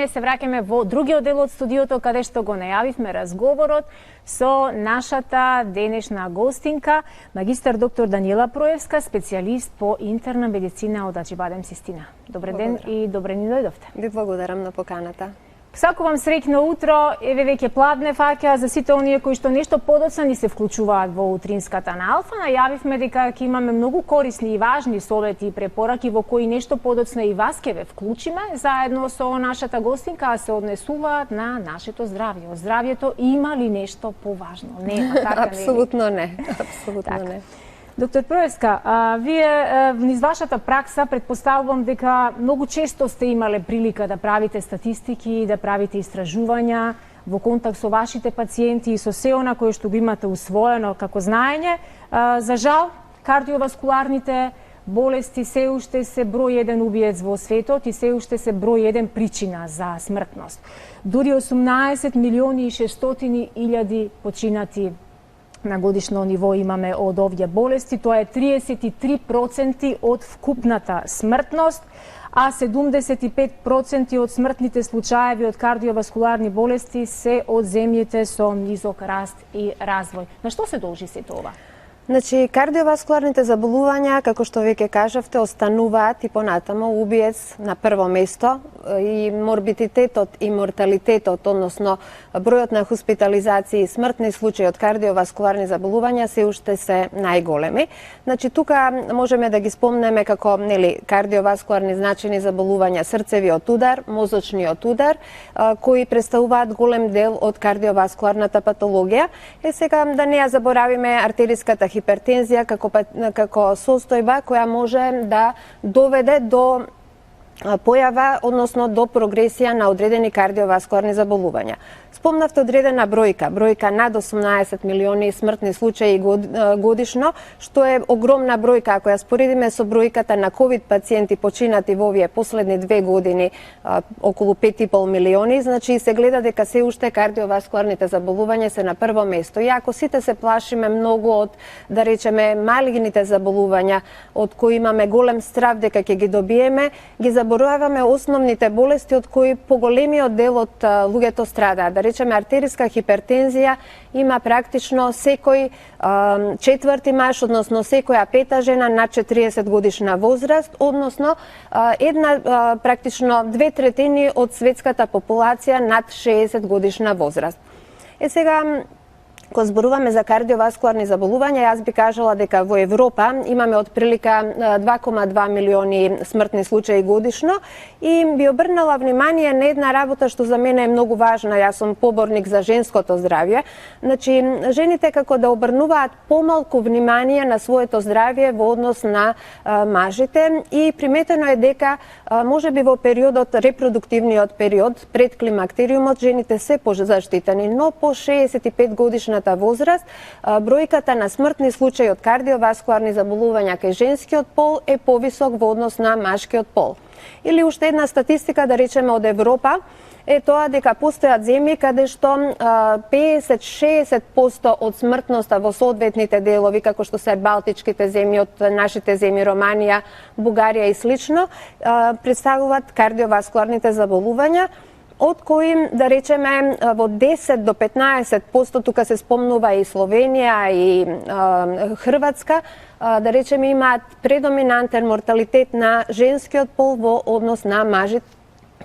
ние се враќаме во другиот дел од студиото, каде што го најавивме разговорот со нашата денешна гостинка, магистар доктор Даниела Проевска, специјалист по интерна медицина од Ачибадем Систина. Добре ден и добре ни дојдовте. Ви благодарам на поканата. Сакувам среќно утро, еве веќе пладне фаќа за сите оние кои што нешто подоцна ни се вклучуваат во утринската на Алфа. Најавивме дека ќе имаме многу корисни и важни совети и препораки во кои нешто подоцна и вас ќе ве вклучиме, заедно со нашата гостинка, а се однесуваат на нашето здравје. Од здравјето има ли нешто поважно? Нема, така Апсолутно не. Апсолутно не. Доктор Проевска, вие низ вашата пракса предпоставувам дека многу често сте имале прилика да правите статистики, да правите истражувања во контакт со вашите пациенти и со се она кое што го имате усвоено како знаење. За жал, кардиоваскуларните болести се уште се број еден убиец во светот и се уште се број еден причина за смртност. Дури 18 милиони и 600 илјади починати на годишно ниво имаме од овие болести. Тоа е 33% од вкупната смртност, а 75% од смртните случаеви од кардиоваскуларни болести се од земјите со низок раст и развој. На што се должи сето ова? Значи, кардиоваскуларните заболувања, како што веќе кажавте, остануваат и понатамо убиец на прво место и морбидитетот и морталитетот, односно бројот на хоспитализации и смртни случаи од кардиоваскуларни заболувања се уште се најголеми. Значи, тука можеме да ги спомнеме како кардиоваскуларни значени заболувања срцевиот удар, мозочниот удар, кои представуваат голем дел од кардиоваскуларната патологија. Сега да не ја заборавиме артериската хипертензија како состојба која може да доведе до појава, односно до прогресија на одредени кардиоваскуларни заболувања. Спомнавте одредена бројка над 18 милиони смртни случаи годишно, што е огромна бројка ако ја споредиме со бројката на ковид пациенти починати во овие последни 2 години, околу 5,5 милиони, значи се гледа дека се уште кардиоваскуларните заболувања се на прво место. И ако сите се плашиме многу од, да речеме, малигните заболувања, од кои имаме голем страв дека ќе ги добиеме, ги забораваме основните болести од кои поголемиот дел од луѓето страдаат. Да речеме, артериска хипертензија има практично секој четврти маж, односно секоја пета жена над 40 годишна возраст, односно практично 2/3 од светската популација над 60 годишна возраст. Сега, кога зборуваме за кардиоваскуларни заболувања, јас би кажала дека во Европа имаме отприлика 2,2 милиони смртни случаи годишно и би обрнала внимание на една работа што за мене е многу важна. Јас сум поборник за женското здравје. Значи, жените како да обрнуваат помалку внимание на своето здравје во однос на мажите и приметено е дека можеби во периодот, репродуктивниот период, пред климактериумот, жените се позаштитени, но по 65 годишна возраст, бројката на смртни случаи од кардиоваскуларни заболувања кај женскиот пол е повисок во однос на машкиот пол. Или уште една статистика, да речеме од Европа, е тоа дека постојат земји каде што 50-60% од смртноста во соодветните делови, како што се балтичките земји, од нашите земји Романија, Бугарија и слично, представуваат кардиоваскуларните заболувања, од кои, да речеме, во 10 до 15%, тука се спомнува и Словенија и Хрватска, да речеме, имаат предоминантен морталитет на женскиот пол во однос на мажите.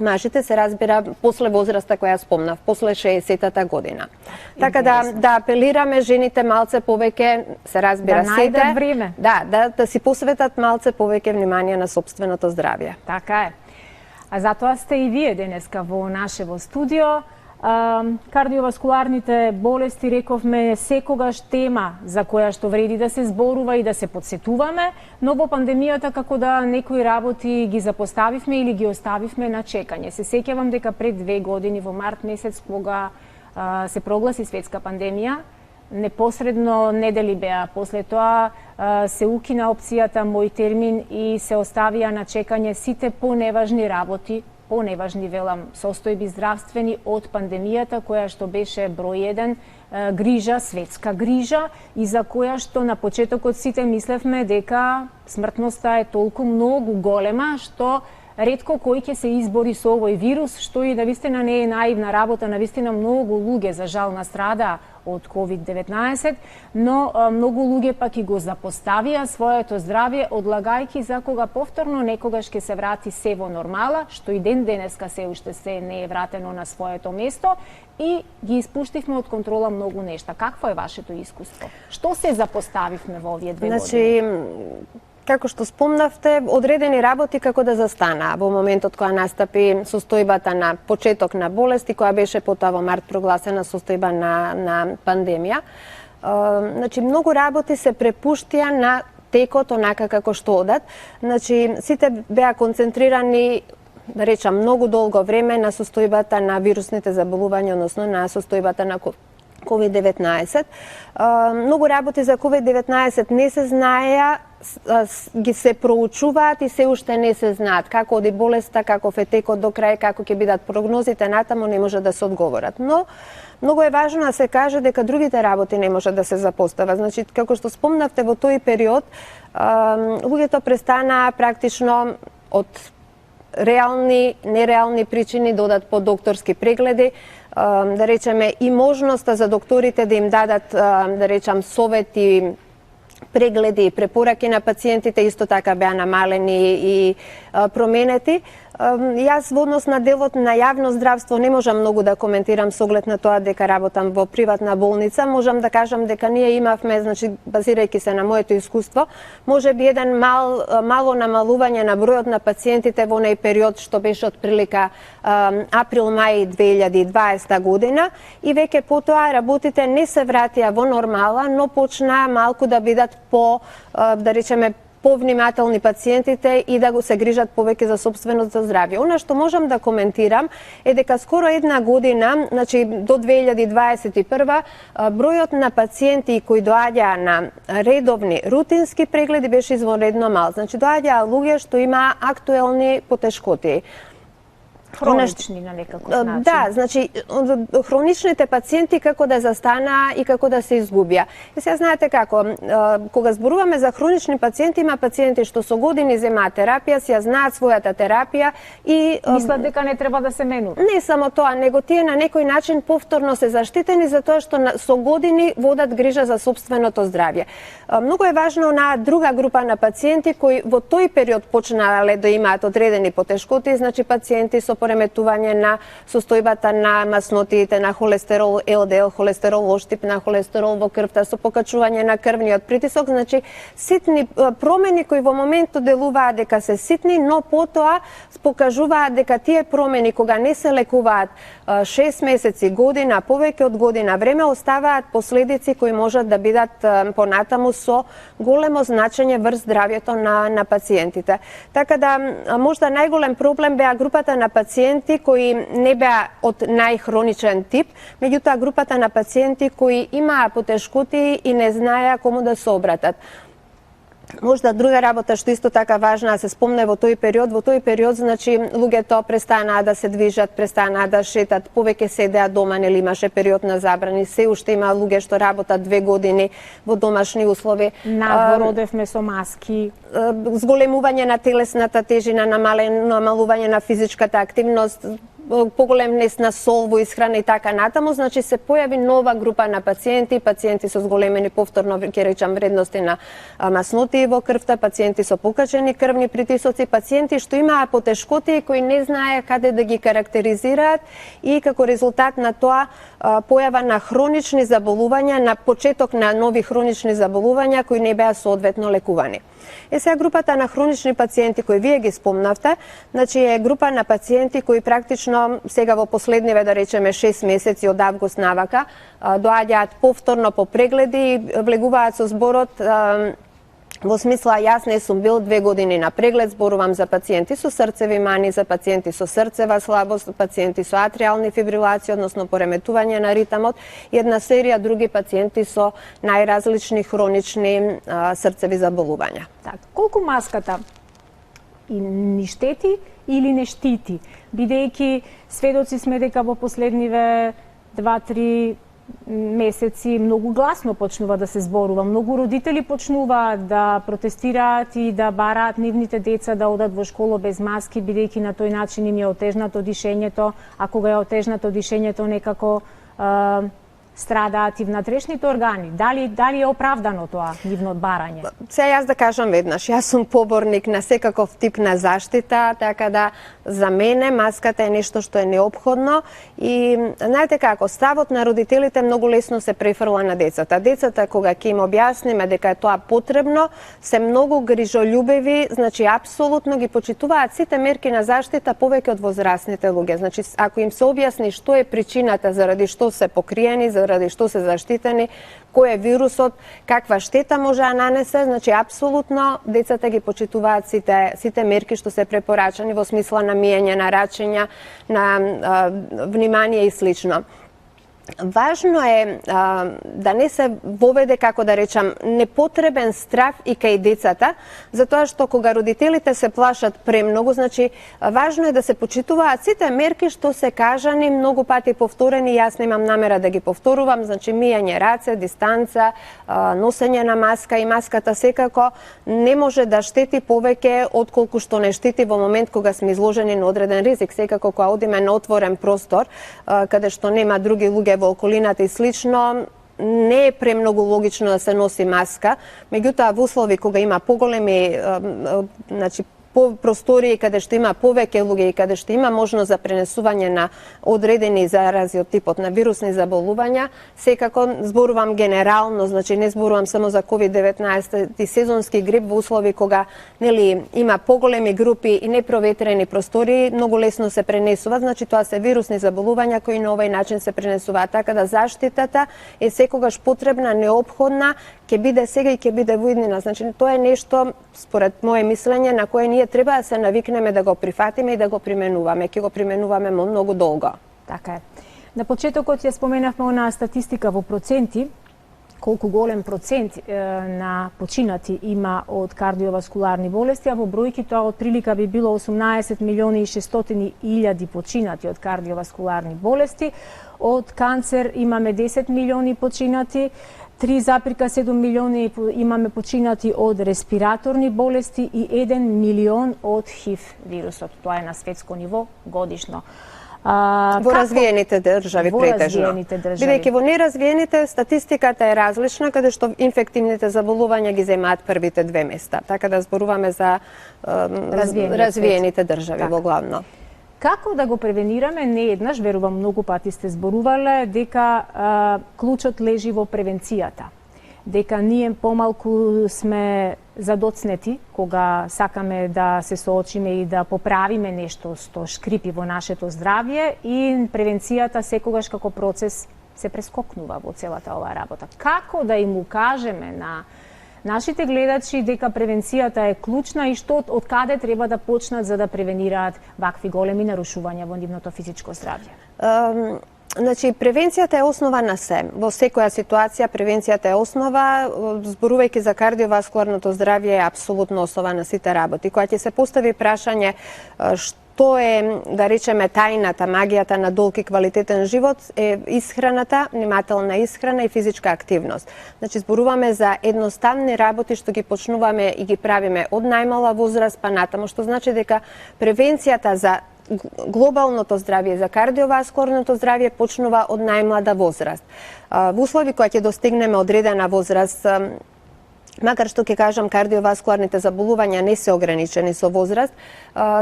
Мажите се разбира после возраста која спомнав, после 60-та година. Така да апелираме жените малце повеќе, се разбира сите, најдат време. Да си посветат малце повеќе внимание на сопственото здравје. Така е. А затоа сте и вие денеска во нашево студио. Кардиоваскуларните болести, рековме, секогаш тема за која што вреди да се зборува и да се подсетуваме, но во пандемијата како да некои работи ги запоставивме или ги оставивме на чекање. Се сеќавам дека пред 2 години во март месец, кога се прогласи светска пандемија, непосредно недели беа. После тоа се укина опцијата мој термин и се оставија на чекање сите поневажни работи, поневажни, велам, состојби здравствени од пандемијата, која што беше број еден грижа, светска грижа, и за која што на почетокот сите мислевме дека смртноста е толку многу голема, што ретко кој ќе се избори со овој вирус, што и навистина не е наивна работа, навистина многу луѓе за жал настрада од COVID-19, но многу луѓе пак и го запоставија своето здравје, одлагајќи за кога повторно некогаш ќе се врати се во нормала, што и ден денеска се уште се не е вратено на своето место, и ги испуштивме од контрола многу нешта. Какво е вашето искуство? Што се запоставивме во овие 2 години? Како што спомнавте, одредени работи како да застанаа во моментот кога настапи состојбата на почеток на болест и која беше потоа во март прогласена состојба на пандемија. Значи, многу работи се препуштија на текот онака како што одат. Значи, сите беа концентрирани, да речам, многу долго време на состојбата на вирусните заболувања, односно на состојбата на COVID-19. Многу работи за COVID-19 не се знаеа, ги се проучуваат и се уште не се знаат. Како оди болеста, каков е текот до крај, како ќе бидат прогнозите натаму, не може да се одговорат. Но многу е важно да се каже дека другите работи не може да се запостават. Значи, како што спомнавте, во тој период луѓето престанаа практично од реални, нереални причини да одат по докторски прегледи, да речеме и можноста за докторите да им дадат, да речам, совети, прегледи и препораки на пациентите исто така беа намалени и променети. Јас во однос на делот на јавно здравство не можам многу да коментирам со оглед на тоа дека работам во приватна болница. Можам да кажам дека ние имавме, значи базирајќи се на моето искуство, можеби еден мало намалување на бројот на пациентите во оној период што беше од прилика април-мај 2020 година, и веќе потоа работите не се вратија во нормала, но почнаа малку да бидат да речеме, повнимателни пациентите и да го се грижат повеќе за сопственото здравје. Она што можам да коментирам е дека скоро една година, значи до 2021, бројот на пациенти кои доаѓаа на редовни рутински прегледи беше извонредно мал. Значи доаѓаа луѓе што имаа актуелни потешкоти. Хронични на некаков начин. Да, значи хроничните пациенти како да застанаа и како да се изгубија. И сега знаете како, кога зборуваме за хронични пациенти, има пациенти што со години земаат терапија, си ја знаат својата терапија и мислат дека не треба да се менуваат. Не само тоа, него тие на некој начин повторно се заштитени за тоа што со години водат грижа за сопственото здравје. Многу е важно на друга група на пациенти кои во тој период почнале да имаат одредени потешкоти, значи пациенти со пореметување на состојбата на маснотиите, на холестерол, ЛДЛ, холестерол лош тип на холестерол во крвта, со покачување на крвниот притисок, значи ситни промени кои во моментот делуваат дека се ситни, но потоа покажуваат дека тие промени кога не се лекуваат 6 месеци, година, повеќе од година време, оставаат последици кои можат да бидат понатаму со големо значење врз здравјето на пациентите. Така да можда најголем проблем беа групата на пациенти кои не беа од најхроничен тип, меѓутоа групата на пациенти кои имаа потешкоти и не знаеа кому да се обратат. Можда друга работа што исто така важна да се спомне во тој период, значи луѓето престанаа да се движат, престанаа да шетат, повеќе седеа дома, нели имаше период на забрани, се уште има луѓе што работат 2 години во домашни услови. Надвор одевме со маски. Зголемување на телесната тежина, намалување на физичката активност, поголем внес на сол во исхрана и така натаму, значи се појави нова група на пациенти со зголемени повторно, ќе речам, вредности на масноти во крвта, пациенти со покачени крвни притисоци, пациенти што имаа потешкоти и кои не знаеа каде да ги карактеризираат, и како резултат на тоа појава на хронични заболувања, на почеток на нови хронични заболувања кои не беа соодветно лекувани. Сега групата на хронични пациенти кои вие ги спомнавте, значи е група на пациенти кои практично сега во последниве, да речеме, 6 месеци од август навака доаѓаат повторно по прегледи и влегуваат со зборот во смисла јас не сум бил 2 години на преглед, зборувам за пациенти со срцеви мани, за пациенти со срцева слабост, пациенти со атриални фибрилации, односно пореметување на ритамот, и една серија други пациенти со најразлични хронични срцеви заболувања. Так, колку маската и ни штети или не штити, бидејќи сведоци сме дека во последниве 2-3 месеци многу гласно почнува да се зборува. Многу родители почнуваат да протестираат и да бараат нивните деца да одат во школа без маски, бидејќи на тој начин им е отежнато дишењето, а кога е отежнато дишењето некако страдаат и внатрешните органи. Дали е оправдано тоа нивно барање? Сега јас да кажам веднаш, јас сум поборник на секаков тип на заштита, така да за мене маската е нешто што е неопходно и знаете како, ставот на родителите многу лесно се префрла на децата. Децата кога ќе им објасниме дека е тоа потребно, се многу грижолюбиви, значи апсолутно ги почитуваат сите мерки на заштита повеќе од возрастните луѓе. Значи ако им се објасни што е причината заради што се покриени, заради што се заштитени, кој е вирусот, каква штета може да нанесе, значи апсолутно децата ги почитуваат сите мерки што се препорачани во смисла на миење на рачења, на внимание и слично. Важно е да не се воведе, како да речам, непотребен страф и кај децата, затоа што кога родителите се плашат премногу, значи важно е да се почитуваат сите мерки што се кажани многу пати повторени, јас немам намера да ги повторувам, значи мијање раце, дистанца, носење на маска и маската секако не може да штети повеќе отколку што не штети во момент кога сме изложени на одреден ризик. Секако кога одиме на отворен простор, каде што нема други луѓе во околината и слично, не е премногу логично да се носи маска, меѓутоа во услови кога има поголеми, значи по простории каде што има повеќе луѓе и каде што има можност за пренесување на одредени зарази од типот на вирусни заболувања, секако зборувам генерално, значи не зборувам само за COVID-19 и сезонски грип во услови кога има поголеми групи и непроветрени простории, многу лесно се пренесуваат, значи тоа се вирусни заболувања кои на овој начин се пренесуваат, така да заштитата е секогаш потребна, неопходна, ќе биде сега и ќе биде во иднина. Значи тоа е нешто според мое мислење на кое ние треба да се навикнеме да го прифатиме и да го применуваме. Ќе го применуваме многу долго. Така е. На почетокот ја споменавме онаа статистика во проценти, колку голем процент на починати има од кардиоваскуларни болести, а во бројки тоа отприлика би било 18 милиони и 600 илјади починати од кардиоваскуларни болести. Од канцер имаме 10 милиони починати, 3,7 милиони имаме починати од респираторни болести и 1 милион од ХИВ вирусот. Тоа е на светско ниво годишно. Во развиените држави претежно. Бидејќи во неразвиените статистиката е различна, каде што инфективните заболувања ги земаат првите две места. Така да зборуваме за развиените држави во главно. Како да го превенираме? Не еднаш, верувам многу пати сте зборувале, дека клучот лежи во превенцијата. Дека ние помалку сме задоцнети кога сакаме да се соочиме и да поправиме нешто што шкрипи во нашето здравје и превенцијата секогаш како процес се прескокнува во целата оваа работа. Како да им укажеме на нашите гледачи дека превенцијата е клучна и што од каде треба да почнат за да превенираат вакви големи нарушувања во нивното физичко здравје? Значи, превенцијата е основа на се. Во секоја ситуација превенцијата е основа, зборувајќи за кардиоваскуларното здравје е апсолутно основа на сите работи. Кога ќе се постави прашање што е, да речеме, тајната, магијата на долг и квалитетен живот, е исхраната, внимателна исхрана и физичка активност. Значи, зборуваме за едноставни работи што ги почнуваме и ги правиме од најмала возраст па натаму, што значи дека превенцијата за глобалното здравје, за кардиоваскуларното здравје почнува од најмлада возраст. Во услови кога ќе достигнеме одредена возраст, макар што ќе кажам кардиоваскуларните заболувања не се ограничени со возраст,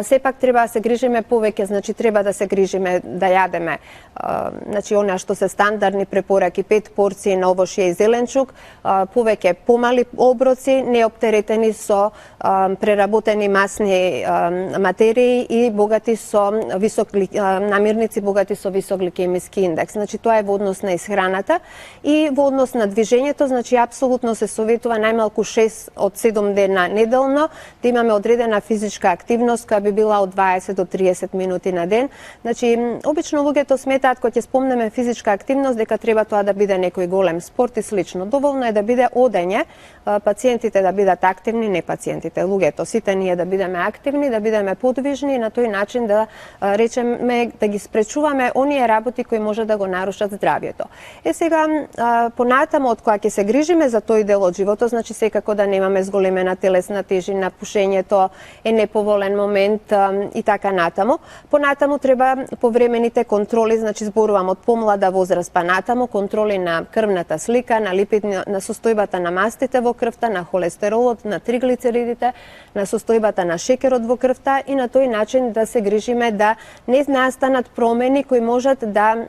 сепак треба да се грижиме повеќе, значи треба да се грижиме да јадеме, значи она што се стандардни препораки, 5 порции на овошје и зеленчук, повеќе помали оброци, неоптеретени со преработени масни материи и богати со намирници богати со висок гликемиски индекс. Значи тоа е во однос на исхраната и во однос на движењето, значи апсолутно се советува најмалку најмалку 6 од 7 дена неделно, да имаме одредена физичка активност која би била од 20 до 30 минути на ден. Значи, обично луѓето сметаат кога ќе спомнеме физичка активност дека треба тоа да биде некој голем спорт и слично. Доволно е да биде одење, пациентите да бидат активни, не пациентите, луѓето, сите ние да бидеме активни, да бидеме подвижни и на тој начин да речеме да ги спречуваме оние работи кои може да го нарушат здравјето. Сега понатаму од кога ќе се грижиме за тој дел од животот, значи секако да немаме зголемена телесна тежина, пушењето е неповолен момент и така натаму. Понатаму треба повремените контроли, значи зборувам од помлада возраст па натаму, контроли на крвната слика, на на состојбата на мастите во крвта, на холестеролот, на триглицеридите, на состојбата на шекерот во крвта и на тој начин да се грижиме да не настанат промени кои можат да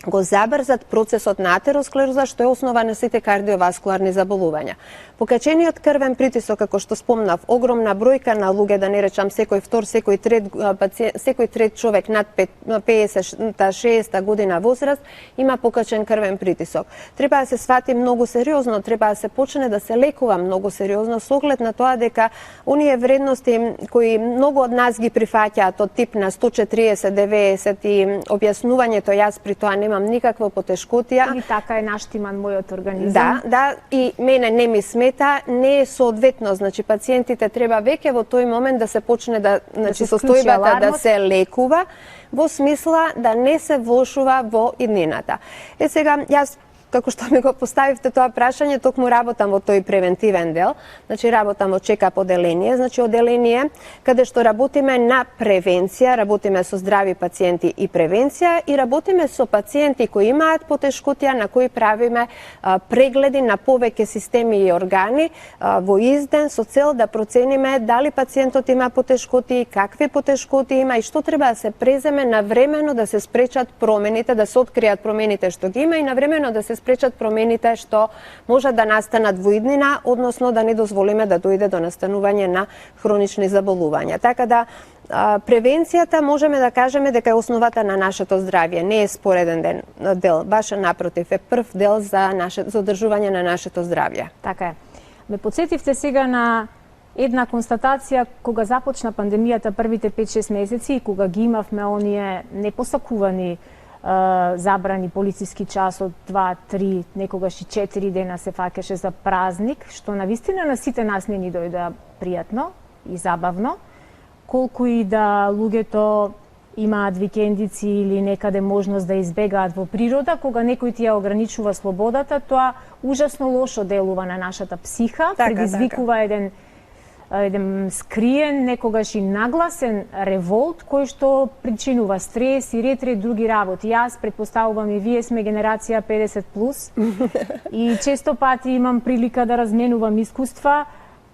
го забрзат процесот на атеросклероза, што е основа на сите кардиоваскуларни заболувања. Покачениот крвен притисок, како што спомнав, огромна бројка на луѓе, да не речам секој втор, секој трет човек над 50-60 година возраст има покачен крвен притисок. Треба да се свати многу сериозно, треба да се почне да се лекува многу сериозно со оглед на тоа дека оние вредности кои многу од нас ги прифаќаат од тип на 140-90 и објаснувањето јас при тоа немам никаква потешкотија. И така е наштиман мојот организам. Да, и мене не ми смета, не е соодветно, значи пациентите треба веќе во тој момент да се почне да, значи состојбата да се лекува во смисла да не се влошува во иднината. Сега јас како што ми го поставивте тоа прашање, токму работам во тој превентивен дел, значи работам во чекап оделение, значи оделение каде што работиме на превенција, работиме со здрави пациенти и превенција и работиме со пациенти кои имаат потешкотија, на кои правиме прегледи на повеќе системи и органи во изден со цел да процениме дали пациентот има потешкотии, какви потешкотии има и што треба да се преземе навремено да се спречат промените, да се откријат промените што ги има и навремено да се спречат промените што можат да настанат во иднина, односно да не дозволиме да дојде до настанување на хронични заболувања. Така да превенцијата можеме да кажеме дека е основата на нашето здравје, не е спореден дел, баш напротив, е прв дел за одржување на нашето здравје. Така е. Ме подсетивте сега на една констатација кога започна пандемијата првите 5-6 месеци и кога ги имавме оние непосакувани забрани полициски час од 2, 3, некогаш и 4 дена се фаќаше за празник, што навистина на сите нас не ни дојде пријатно и забавно, колку и да луѓето имаат викендици или некаде можност да избегаат во природа, кога некој ти ја ограничува слободата, тоа ужасно лошо делува на нашата психа, предизвикува еден скриен, некогаш и нагласен револт кој што причинува стрес и ред други работи. Јас претпоставувам и вие сме генерација 50+, и често пати имам прилика да разменувам искуства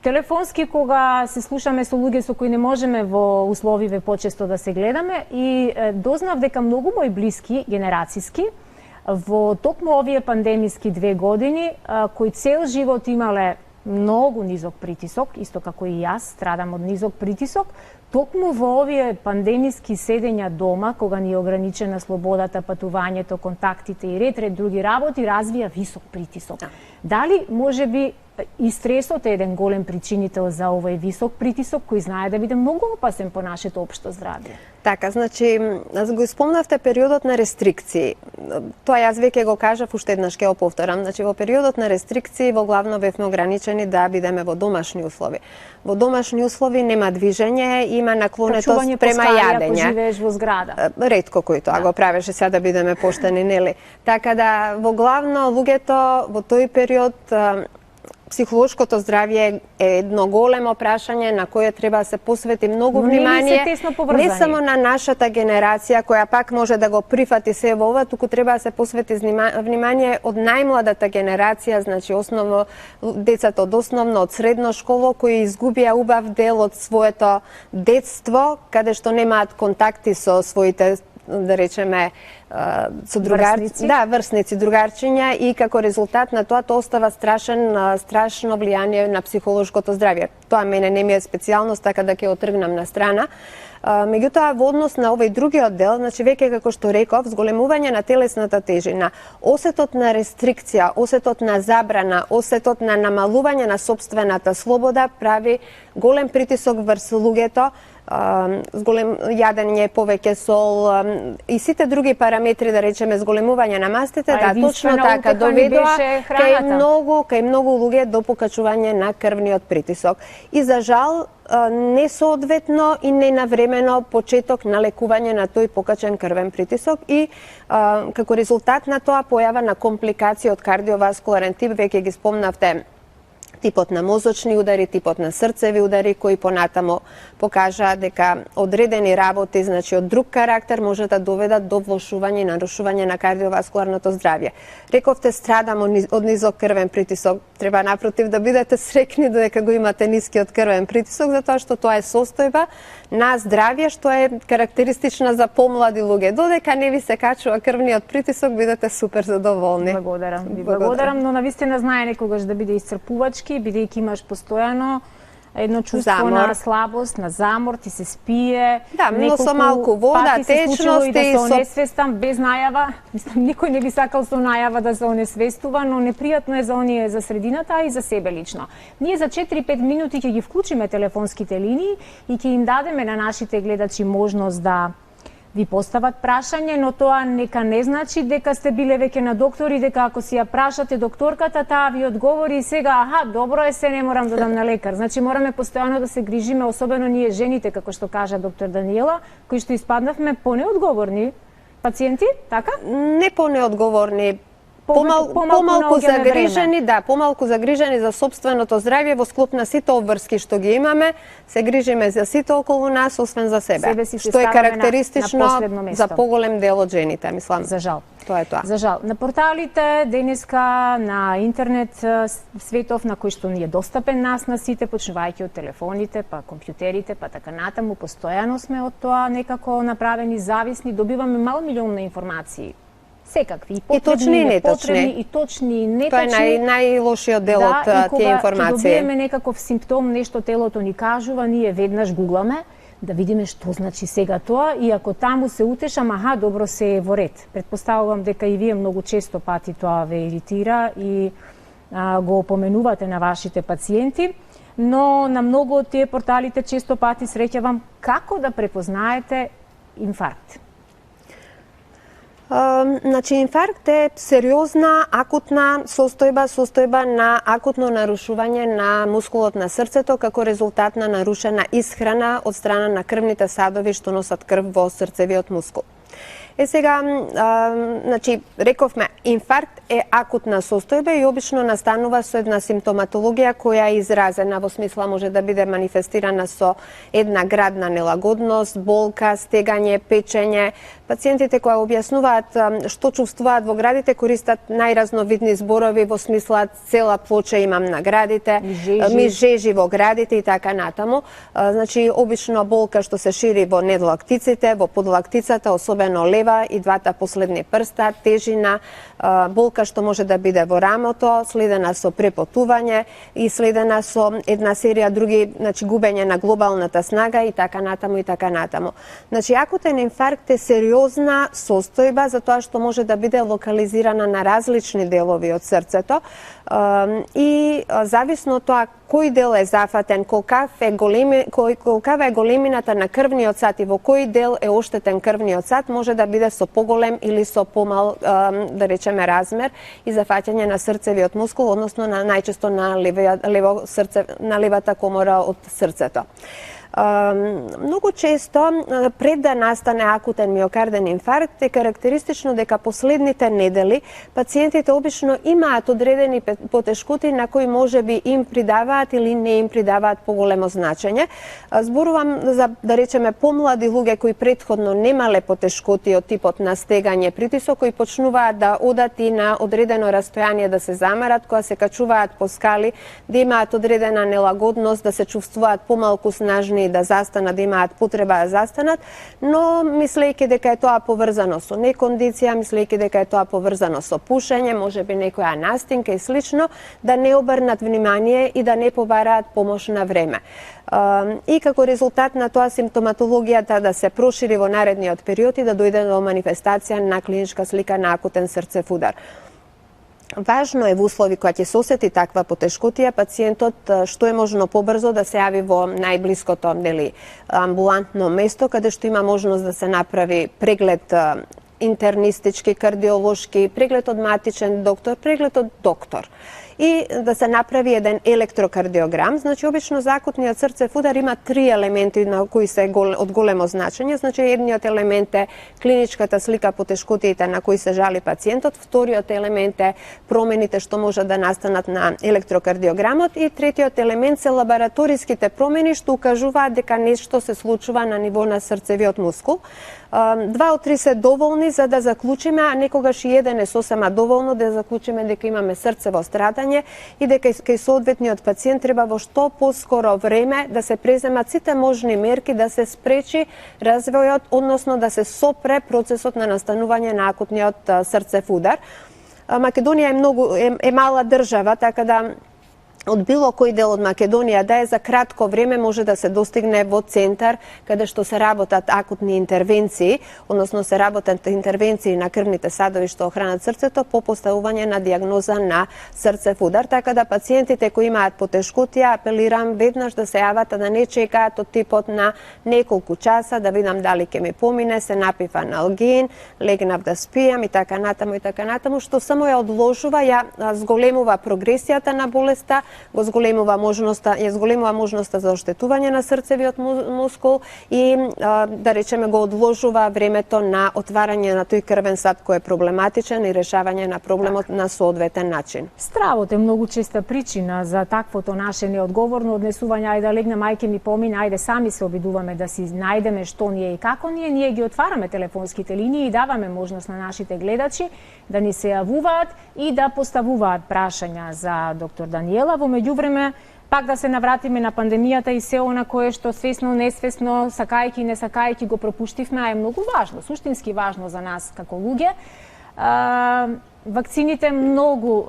телефонски кога се слушаме со луѓе со кои не можеме во условиве почесто да се гледаме и дознав дека многу мои блиски генерацијски во токму овие пандемиски 2 години кои цел живот имале многу низок притисок, исто како и јас страдам од низок притисок, токму во овие пандемиски седења дома, кога ни е ограничена слободата, патувањето, контактите и ред други работи, развија висок притисок. Дали може би и стресот е еден голем причинител за овој висок притисок, кој знае да биде многу опасен по нашето општо здравје? Така, значи, го спомнавте периодот на рестрикции. Тоа јас веќе го кажав, уште еднаш ќе го повторам. Значи, во периодот на рестрикции во главно бевме ограничени да бидеме во домашни услови. Во домашни услови нема движење, има наклонетост према јадење. Ако живееш во зграда. Ретко кој тоа го правеше, сега да бидеме поштени, нели? Така да, во главно луѓето во тој период психолошкото здравје е едно големо прашање на кое треба да се посвети многу внимание, не само на нашата генерација која пак може да го прифати се во ова, туку треба да се посвети внимание од најмладата генерација, значи основно децата од основно, од средно школо кои изгубија убав дел од своето детство, каде што немаат контакти со своите да речеме, со Врсници. Да, врсници, другарчиња и како резултат на тоа остава страшно влијание на психолошкото здравје. Тоа мене не ми е специјалност, така да ќе отргнам на страна. Меѓутоа, во однос на овој другиот дел, значи веќе како што реков, зголемување на телесната тежина, осетот на рестрикција, осетот на забрана, осетот на намалување на сопствената слобода прави голем притисок врз луѓето, зголем јадење, повеќе сол и сите други параметри, да речеме, зголемување на мастите, да, точно така доведува кај многу луѓе до покачување на крвниот притисок. И за жал, несоодветно и ненавремено почеток на лекување на тој покачен крвен притисок и како резултат на тоа појава на компликации од кардиоваскуларен тип, веќе ги спомнавте типот на мозочни удари, типот на срцеви удари, кои понатамо покажаа дека одредени работи, значи од друг карактер, може да доведат до влошување и нарушување на кардиоваскуларното здравје. Рековте, страдам од низок крвен притисок. Треба напротив да бидете срекни додека го имате нискиот крвен притисок, затоа што тоа е состојба на здравје што е карактеристична за помлади луѓе. Додека не ви се качува крвниот притисок, бидете супер задоволни. Благодарам, но навистина знае некогаш да биде исцрпувачки, бидејќи имаш постојано едно чувство на слабост, на замор, ти се спие. Да, но со малку вода, течност и да се онесвестам без најава. Мислам, никој не би сакал со најава да се онесвестува, но непријатно е за оние за средината, а и за себе лично. Ние за 4-5 минути ќе ги вклучиме телефонските линии и ќе им дадеме на нашите гледачи можност да ви постават прашање, но тоа нека не значи дека сте биле веќе на доктор и дека ако си ја прашате докторката, таа ви одговори и сега, добро е, се не морам да одам на лекар. Значи мораме постојано да се грижиме, особено ние жените, како што кажа доктор Даниела, кои што испаднавме понеодговорни пациенти, така? Не понеодговорни, помалку загрижени, да, помалку загрижени за сопственото здравје во склоп на сите обврски што ги имаме, се грижиме за сите околу нас, освен за себе, што е карактеристично за поголем дел од жените, мислам. За жал. Тоа е тоа. За жал. На порталите денеска, на интернет светов на кој што ни е достапен нас на сите, почнувајќи од телефоните, па компјутерите, па така натаму, постојано сме од тоа некако направени зависни, добиваме мал милион на информации. Секакви, и точни, и неточни. Тоа е најлошиот дел од тие информации. Да, и кога добиеме некаков симптом, нешто телото ни кажува, ние веднаш гугламе да видиме што значи сега тоа и ако таму се утешам, добро се е во ред. Претпоставувам дека и вие многу често пати тоа ве иритира и го опоменувате на вашите пациенти, но на многу од тие порталите често пати среќавам како да препознаете инфаркт. Значи, инфаркт е сериозна, акутна состојба на акутно нарушување на мускулот на срцето како резултат на нарушена исхрана од страна на крвните садови што носат крв во срцевиот мускул. Сега, значи, рековме, инфаркт е акутна состојба и обично настанува со една симптоматологија која е изразена, во смисла може да биде манифестирана со една градна нелагодност, болка, стегање, печење. Пациентите кои објаснуваат што чувствуваат во градите користат најразновидни зборови во смисла цела плоча имам на градите, ми жежи во градите и така натаму. Значи, обично болка што се шири во недлактиците, во подлактицата, особено лева и двата последни прста, тежина, болка што може да биде во рамото, следена со препотување и следена со една серија други, значи губење на глобалната снага и така натаму и така натаму. Значи, акутен инфаркт е сериозна состојба за тоа што може да биде локализирана на различни делови од срцето и зависно од тоа кој дел е зафатен, колкава е големината на крвниот сат и во кој дел е оштетен крвниот сат, може да биде со поголем или со помал, да речеме, размер и зафаќање на срцевиот мускул, односно најчесто на левата комора од срцето. Многу често, пред да настане акутен миокарден инфаркт, е карактеристично дека последните недели пациентите обично имаат одредени потешкоти на кои може би им придаваат или не им придаваат поголемо значење. Зборувам за, да речеме, помлади луѓе кои претходно немале потешкоти од типот на стегање, притисок, кои почнуваат да одат и на одредено растојание да се замарат, кога се качуваат по скали, да имаат одредена нелагодност, да се чувствуваат помалку снажни, склони да застанат, да имаат потреба да застанат, но мислејќи дека е тоа поврзано со некондиција, мислејќи дека е тоа поврзано со пушење, можеби некоја настинка и слично, да не обрнат внимание и да не побараат помош на време. И како резултат на тоа симптоматологијата да се прошири во наредниот период и да дојде до манифестација на клиничка слика на акутен срцев удар. Важно е во услови кога ќе се осети таква потешкотија пациентот што е можно побрзо да се јави во најблиското амбулантно место каде што има можност да се направи преглед интернистички, кардиолошки, преглед од матичен доктор, преглед од доктор и да се направи еден електрокардиограм. Значи, обично за акутниот срцев удар има 3 елементи на кои се од големо значење. Значи, едниот елемент е клиничката слика потешкотиите на кои се жали пациентот, вториот елемент е промените што може да настанат на електрокардиограмот и третиот елемент се лабораториските промени што укажуваат дека нешто се случува на ниво на срцевиот мускул. 2 од 3 се доволни за да заклучиме, а некогаш и еден е сосема доволно да заклучиме дека имаме срцево страдање и дека кај соодветниот пациент треба во што поскоро време да се преземат сите можни мерки да се спречи развојот, односно да се сопре процесот на настанување на акутниот срцев удар. Македонија е мала држава, така да од било кој дел од Македонија да е за кратко време може да се достигне во центар каде што се работат акутни интервенции, односно се работат интервенции на крвните садови што охранат срцето по поставување на дијагноза на срцев удар, така да пациентите кои имаат потешкотија апелирам веднаш да се јават, да не чекаат од типот на неколку часа да видам дали ќе ми помине, се напив аналгин, легнав да спијам и така натаму, што само ја одложува, ја зголемува прогресијата на болеста, ја зголемува можноста за оштетување на срцевиот мускул и да речеме го одложува времето на отварање на тој крвен сад кој е проблематичен и решавање на проблемот на соодветен начин. Стравот е многу честа причина за таквото наше неодговорно однесување, ајде да легнем, мајке ми помине, ајде сами се обидуваме да си најдеме што ние и како ние ги отвараме телефонските линии и даваме можност на нашите гледачи да ни се јавуваат и да поставуваат прашања за доктор Даниела. Во меѓувреме, пак да се навратиме на пандемијата и се она кое што свесно, несвесно, сакајки и не сакајки го пропуштивме, а е многу важно, суштински важно за нас како луѓе. Вакцините многу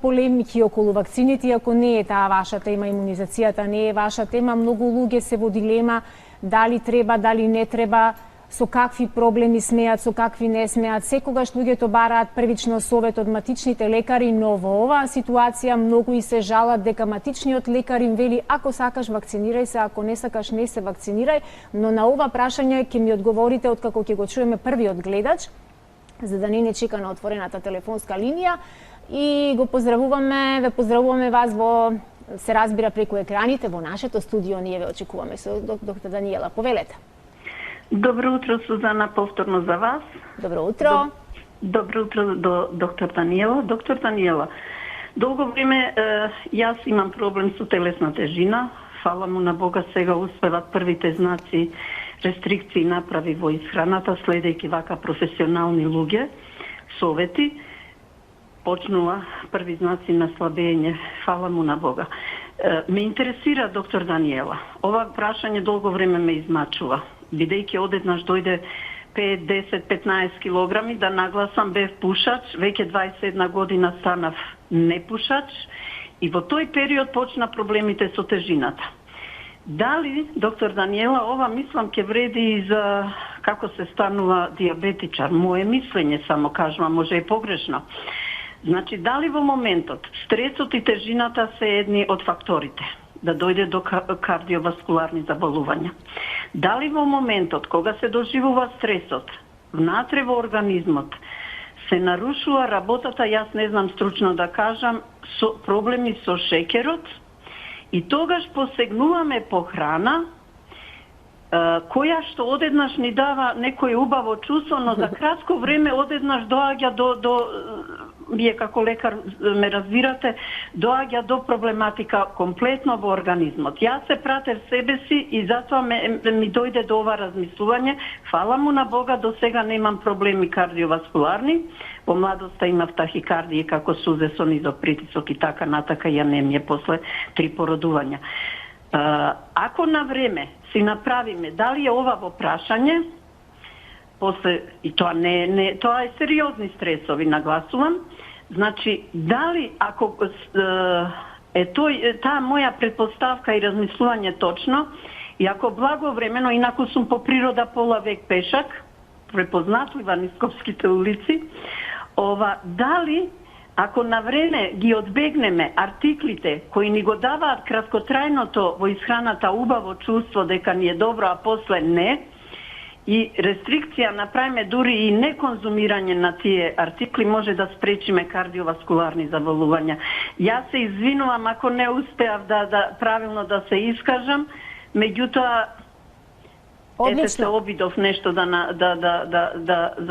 полемики околу вакцините, ако не е таа ваша тема, имунизацијата не е ваша тема, многу луѓе се во дилема дали треба, дали не треба, со какви проблеми смеат, со какви не смеат. Секогаш луѓето бараат првично совет од матичните лекари, но во оваа ситуација многу и се жалат дека матичниот лекар им вели ако сакаш вакцинирај се, ако не сакаш не се вакцинирај, но на ова прашање ќе ми одговорите откако ќе го чуеме првиот гледач, за да не чека на отворената телефонска линија и го поздравуваме, ве поздравуваме вас во се разбира преку екраните во нашето студио, ние ве очекуваме со доктор Даниела. Повелете. Добро утро, Сузана, повторно за вас. Добро утро. Добро утро до доктор Даниела. Доктор Даниела, долго време јас имам проблем со телесна тежина. Фала му на Бога, сега успеват првите знаци рестрикции направи во исхраната, следејќи вака професионални луѓе, совети. Почнува први знаци на слабење. Фала му на Бога. Ме интересира, доктор Даниела, ова прашање долго време ме измачува. Бидејќи одеднаш дојде 5, 10, 15 килограми, да нагласам бев пушач, веќе 21 година станав непушач и во тој период почна проблемите со тежината. Дали, доктор Даниела, ова мислам ќе вреди и за како се станува диабетичар? Моje мислење само кажувам, може и погрешно. Значи, дали во моментот стресот и тежината се едни од факторите да дојде до кардиоваскуларни заболувања? Дали во моментот кога се доживува стресот, внатре во организмот се нарушува работата, јас не знам стручно да кажам, со проблеми со шеќерот и тогаш посегнуваме по храна која што одеднаш ни дава некој убаво чувство, но за кратко време одеднаш доаѓа до вие како лекар ме разбирате, доаѓа до проблематика комплетно во организмот. Јас се пратев себе си и затоа ми дојде до ова размислување. Фала му на Бога, до сега немам проблеми кардиоваскуларни. Во младоста имав тахикардија како сузе со низок притисок и така натака и анемија после 3 породувања. Ako na vreme si napravime da li je ovavo prašanje, posle, i to je seriozni stresovi, naglasujem, znači, da li ako ta moja pretpostavka i razmišljanje točno, i ako blagovremeno, inako sam po priroda pola vek pešak, prepoznatljiva na Skopskite ulici, da li ako na vreme gi odbegneme artiklite koji ni go dava kratkotrajno to vo ishranata ubavo čustvo deka ni je dobro, a posle ne, i restrikcija napravime duri i nekonzumiranje na tije artikli može da sprečime kardiovaskularni zaboluvanja. Ja se izvinuvam ako ne uspejav da pravilno da se iskažem, međutim, se obidov nešto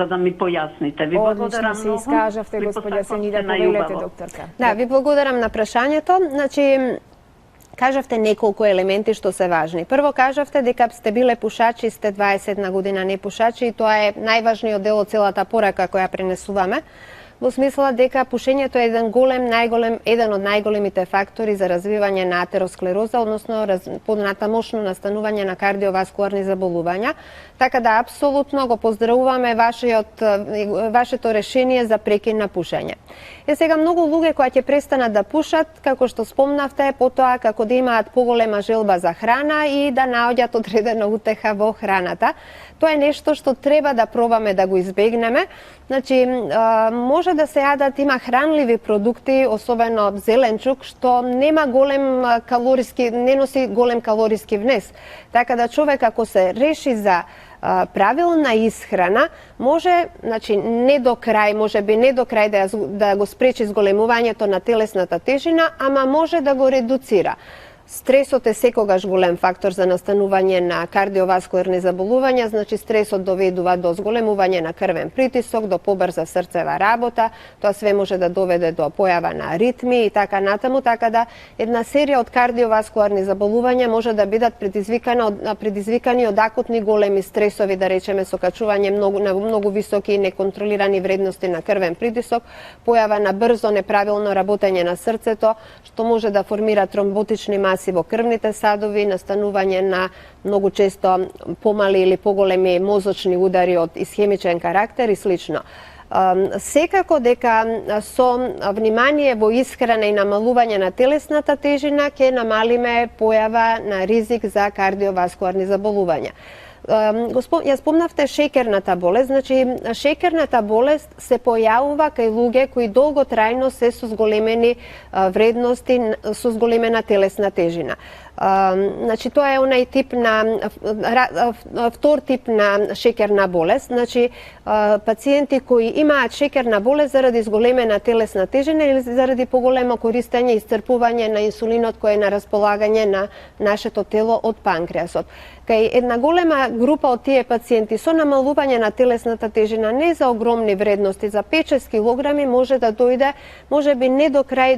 da mi pojasnite. Vi Odlično se iskažavte, gospođa Senida, povedете, doktorka. Да, ви благодарам на прашањето. Значи, кажавте неколку елементи што се важни. Прво кажавте дека сте биле пушачи, сте 20 година не пушачи, и тоа е најважниот дел од целата порака која пренесуваме, во смисла дека пушењето е еден од најголемите фактори за развивање на атеросклероза, односно понатамошно настанување на кардиоваскуларни заболувања. Така да апсолутно го поздравуваме вашето решение за прекин на пушење. И сега многу луѓе кои ќе престанат да пушат, како што спомнавте, потоа како да имаат поголема желба за храна и да наоѓат одредена утеха во храната. Тоа е нешто што треба да пробаме да го избегнеме. Значи, може да се јадат, има хранливи продукти, особено зеленчук, што нема не носи голем калориски внес. Така да човек ако се реши за правилна исхрана, може, значи не до крај да го спречи зголемувањето на телесната тежина, ама може да го редуцира. Стресот е секогаш голем фактор за настанување на кардиоваскуларни заболувања, значи стресот доведува до зголемување на крвен притисок, до побрза срцева работа, тоа све може да доведе до појава на аритми и така натаму, така да една серија од кардиоваскуларни заболувања може да бидат предизвикани од акутни големи стресови, да речеме со качување на многу високи и неконтролирани вредности на крвен притисок, појава на брзо неправилно работење на срцето, што може да формира тромботични маси во крвните садови, настанување на многу често помали или поголеми мозочни удари од исхемичен карактер и слично. Секако дека со внимание во исхрана и намалување на телесната тежина ќе намалиме појава на ризик за кардиоваскуларни заболувања. Ја спомнавте шеќерната болест, значи шеќерната болест се појавува кај луѓе кои долготрајно се со зголемени вредности, со зголемена телесна тежина. Значи тоа е онај тип втор тип на шеќерна болест, значи пациенти кои имаат шеќерна болест заради зголемена телесна тежина или заради поголемо користење и исцрпување на инсулинот кој е на располагање на нашето тело од панкреасот. Кај една голема група од тие пациенти со намалување на телесната тежина не за огромни вредности, за 5-6 килограми може да дојде, можеби не до крај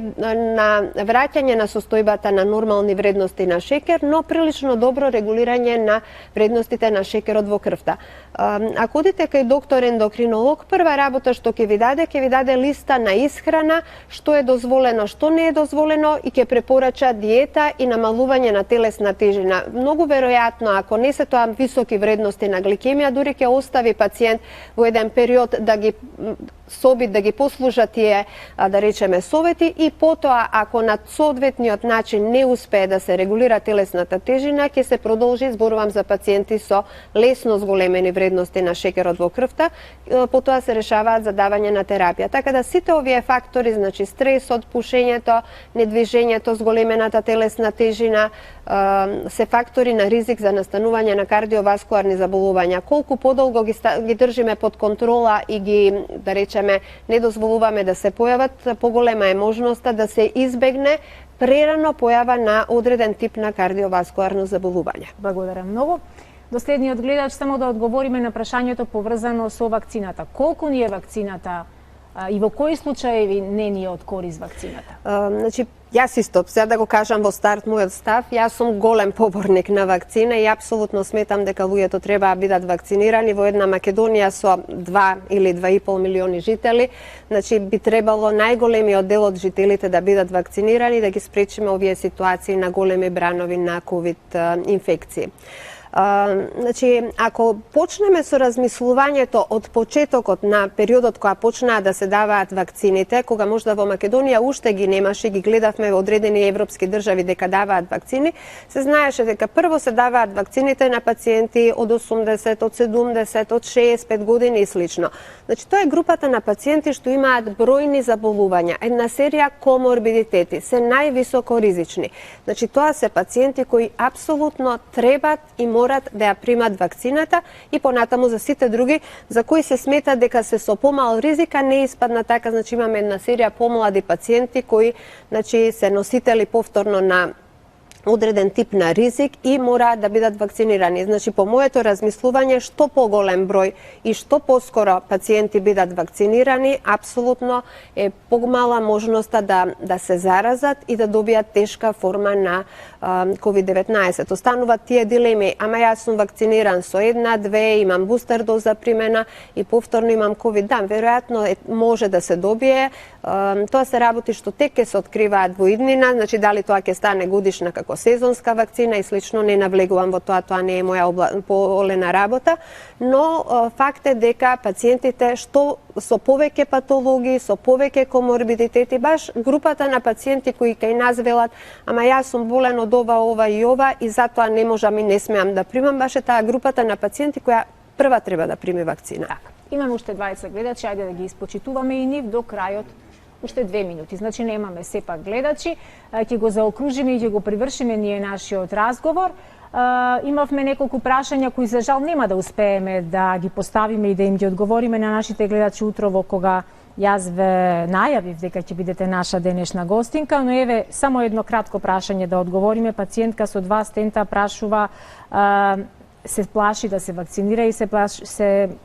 на враќање на состојбата на нормални вредности на шекер, но прилично добро регулирање на вредностите на шекерот во крвта. Ако одите кај доктор ендокринолог, прва работа што ќе ви даде листа на исхрана, што е дозволено, што не е дозволено и ќе препорача диета и намалување на телесна тежина. Многу веројатно, ако не се тоа високи вредности на гликемија, дури ќе остави пациент во еден период да ги послуша тие, да речеме, совети и потоа, ако на соодветниот начин не успее да се регулира телесната тежина, ќе се продолжи, зборувам за пациенти со лесно зголемени вредности на шекерот во крвта, потоа се решаваат за давање на терапија. Така да сите овие фактори, значи стресот, пушењето, недвижењето, зголемената телесна тежина, се фактори на ризик за настанување на кардиоваскуларни заболувања. Колку подолго ги држиме под контрола и ги, да речеме, не дозволуваме да се појават, поголема е можноста да се избегне прерано појава на одреден тип на кардиоваскуларно заболување. Благодарам многу. До следниот гледач само да одговориме на прашањето поврзано со вакцината. Колку ни е вакцината И во кои случаеви не ни е од корист вакцината? Значи, јас исто, сега да го кажам во старт мојот став, јас сум голем поборник на вакцина и апсолутно сметам дека луѓето треба да бидат вакцинирани. Во една Македонија со 2 или 2,5 милиони жители, значи би требало најголемиот дел од жителите да бидат вакцинирани, да ги спречиме овие ситуации на големи бранови на ковид инфекции. Значи, ако почнеме со размислувањето од почетокот на периодот кога почнаа да се даваат вакцините, кога можда во Македонија уште ги немаше, ги гледавме во одредени европски држави дека даваат вакцини, се знаеше дека прво се даваат вакцините на пациенти од 80, од 70, од 65 години и слично. Значи, тоа е групата на пациенти што имаат бројни заболувања, една серија коморбидитети, се највисоко ризични. Значи, тоа се пациенти кои апсолутно требат и морат да ја примат вакцината и понатаму за сите други за кои се смета дека се со помал ризика не испадна така, значи имаме една серија помлади пациенти кои значи се носители повторно на одреден тип на ризик и мораат да бидат вакцинирани. Значи, по моето размислување, што поголем број и што поскоро пациенти бидат вакцинирани, апсолутно е помала можноста да се заразат и да добијат тешка форма на COVID-19. Остануваат тие дилеми, ама јас сум вакциниран со 1-2, имам бустер доза примена и повторно имам COVID. Да, веројатно може да се добие. Тоа се работи што тек ќе се откриваат во иднина, значи дали тоа ќе стане годишна како сезонска вакцина и слично, не навлегувам во тоа не е моја поолена работа, но факт е дека пациентите што со повеќе патологии, со повеќе коморбидитети, баш групата на пациенти кои кај нас велат, ама јас сум болен од ова и ова и затоа не можам и не смеам да примам, баш е таа групата на пациенти која прва треба да приме вакцина. Така, имаме уште 20 гледачи, ајде да ги испочитуваме и нив до крајот. Уште 2 минути, значи немаме сепак гледачи, ќе го заокружиме и ќе го привршиме ние нашиот разговор. Имавме неколку прашања кои за жал нема да успееме да ги поставиме и да им ги одговориме на нашите гледачи утрово кога јас ве најавив дека ќе бидете наша денешна гостинка, но еве само едно кратко прашање да одговориме. Пациентка со 2 стента прашува се плаши да се вакцинира и се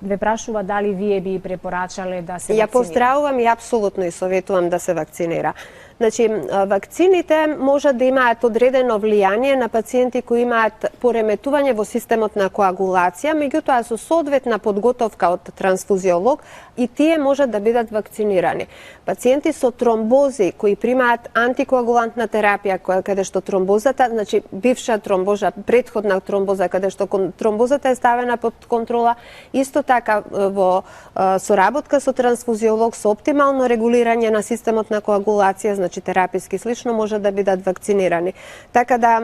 ве прашува дали вие би препорачале да се вакцинира. Ја поздравувам и апсолутно и советувам да се вакцинира. Значи, вакцините можат да имаат одредено влијание на пациенти кои имаат пореметување во системот на коагулација, меѓутоа со соодветна подготовка од трансфузиолог и тие можат да бидат вакцинирани. Пациенти со тромбози кои примаат антикоагулантна терапија, каде што тромбозата, значи бивша тромбоза, претходна тромбоза, каде што тромбозата е ставена под контрола, исто така во соработка со трансфузиолог, со оптимално регулирање на системот на коагулација, значи тераписки слично, може да бидат вакцинирани. Така да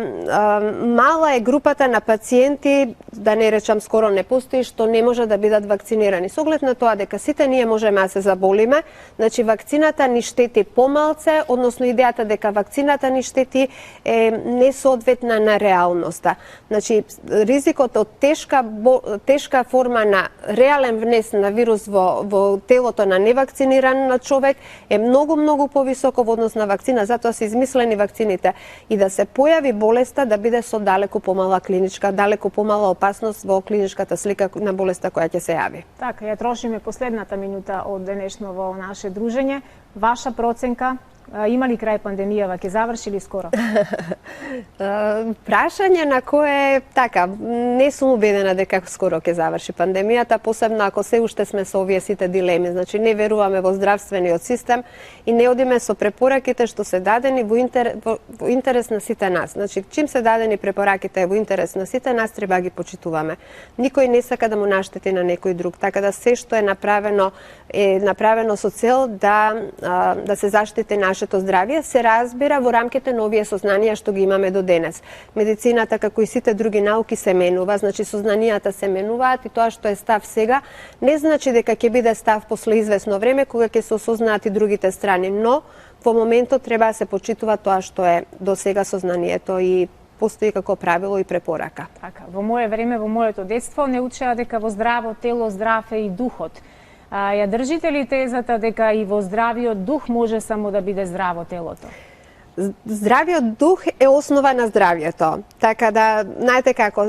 мала е групата на пациенти, да не речам скоро не постои, што не може да бидат вакцинирани. Со оглед на тоа дека сите ние можеме да се заболиме, значи вакцината ни штети помалце, односно идејата дека вакцината ни штети е несоодветна на реалноста. Значи ризикот од тешка форма на реален внес на вирус во телото на невакциниран човек е многу повисоко во однос на вакцина, затоа се измислени вакцините и да се појави болеста да биде со далеку помала клиничка, далеку помала опасност во клиничката слика на болеста која ќе се јави. Така, ја трошиме последната минута од денешново наше дружење. Ваша проценка, има ли крај пандемијава, ќе заврши ли скоро? Прашање на кое така, не сум убедена дека скоро ќе заврши пандемијата, посебно ако се уште сме со овие сите дилеми. Значи не веруваме во здравствениот систем и не одиме со препораките што се дадени во интерес на сите нас. Значи чим се дадени препораките во интерес на сите нас, треба да ги почитуваме. Никој не сака да му наштети на некој друг, така да се што е направено со цел да се заштити нашето здравје, се разбира во рамките на овие сознанија што ги имаме до денес. Медицината, како и сите други науки, се менува, значи сознанијата се менуваат и тоа што е став сега не значи дека ќе биде став после извесно време кога ќе се осознаат и другите страни, но во моментот треба да се почитува тоа што е до сега сознанието и постои како правило и препорака. Така, во мое време, во моето детство не учеа дека во здраво тело здрав е и духот. Ја држите ли тезата дека и во здравиот дух може само да биде здраво телото? Здравиот дух е основа на здравието. Така да, знаете како,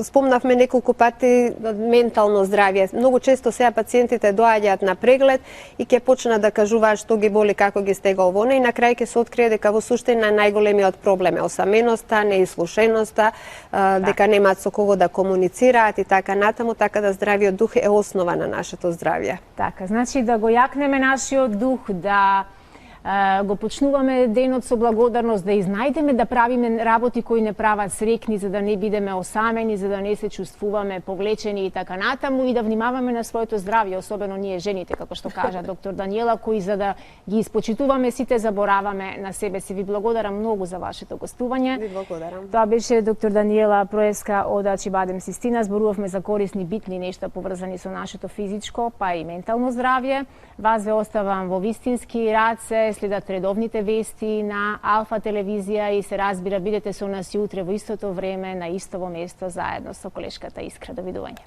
спомнавме неколку пати ментално здравје. Многу често сега пациентите доаѓаат на преглед и ќе почнат да кажуваат што ги боли, како ги стега овоне и на крај ќе се открие дека во суштина најголемиот проблем е осаменоста, неислушеноста, дека немаат со кого да комуницираат и така натаму, така да здравиот дух е основа на нашето здравје. Така, значи да го јакнеме нашиот дух, да го почнуваме денот со благодарност, да изнајдеме да правиме работи кои не прават срекни, за да не бидеме осамени, за да не се чувствуваме повлечени и така натаму и да внимаваме на своето здравје, особено ние жените, како што кажа доктор Даниела, кои за да ги испочитуваме сите забораваме на себе си. Ви благодарам многу за вашето гостување. Ви благодарам. Тоа беше доктор Даниела Проевска од Ачибадем Систина. Зборувавме за корисни, битни нешта поврзани со нашето физичко, па и ментално здравје. Вас ве оставам во вистински раце, следат редовните вести на Алфа телевизија и се разбира, бидете со нас и утре во истото време, на истово место, заедно со колешката Искра. Довидување.